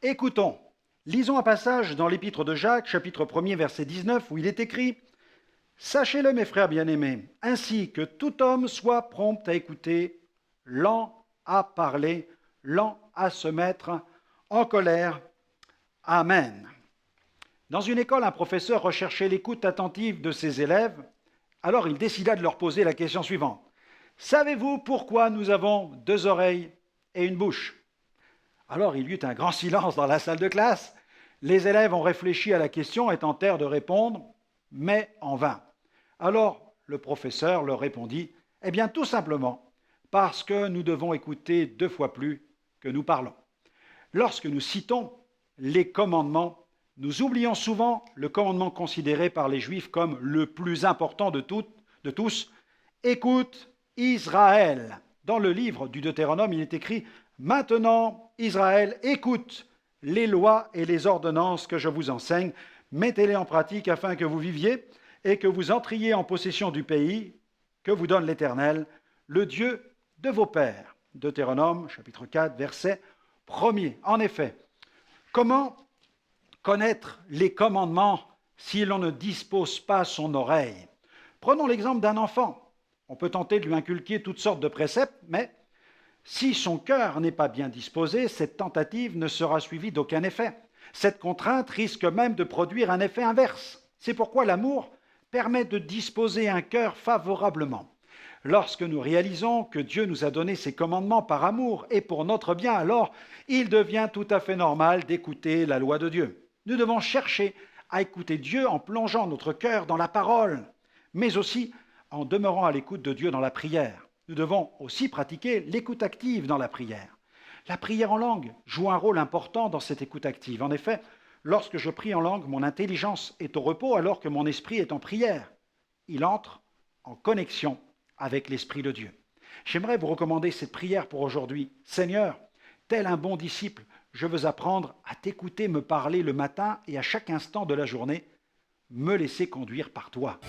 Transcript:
Écoutons, lisons un passage dans l'épître de Jacques, chapitre 1er, verset 19, où il est écrit « Sachez-le, mes frères bien-aimés, ainsi que tout homme soit prompt à écouter, lent à parler, lent à se mettre en colère. Amen. » Dans une école, un professeur recherchait l'écoute attentive de ses élèves, alors il décida de leur poser la question suivante. « Savez-vous pourquoi nous avons 2 oreilles et une bouche ?» Alors il y eut un grand silence dans la salle de classe. Les élèves ont réfléchi à la question et tentèrent de répondre, mais en vain. Alors le professeur leur répondit, « Eh bien tout simplement, parce que nous devons écouter 2 fois plus que nous parlons. » Lorsque nous citons les commandements, nous oublions souvent le commandement considéré par les Juifs comme le plus important de tous. « Écoute Israël !» Dans le livre du Deutéronome, il est écrit « Maintenant, Israël, écoute les lois et les ordonnances que je vous enseigne, mettez-les en pratique afin que vous viviez et que vous entriez en possession du pays que vous donne l'Éternel, le Dieu de vos pères. » Deutéronome, chapitre 4, verset 1er. En effet, comment connaître les commandements si l'on ne dispose pas son oreille? Prenons l'exemple d'un enfant. On peut tenter de lui inculquer toutes sortes de préceptes, mais si son cœur n'est pas bien disposé, cette tentative ne sera suivie d'aucun effet. Cette contrainte risque même de produire un effet inverse. C'est pourquoi l'amour permet de disposer un cœur favorablement. Lorsque nous réalisons que Dieu nous a donné ses commandements par amour et pour notre bien, alors il devient tout à fait normal d'écouter la loi de Dieu. Nous devons chercher à écouter Dieu en plongeant notre cœur dans la parole, mais aussi en demeurant à l'écoute de Dieu dans la prière. Nous devons aussi pratiquer l'écoute active dans la prière. La prière en langue joue un rôle important dans cette écoute active. En effet, lorsque je prie en langue, mon intelligence est au repos alors que mon esprit est en prière. Il entre en connexion avec l'Esprit de Dieu. J'aimerais vous recommander cette prière pour aujourd'hui. Seigneur, tel un bon disciple, je veux apprendre à t'écouter me parler le matin et à chaque instant de la journée, me laisser conduire par toi.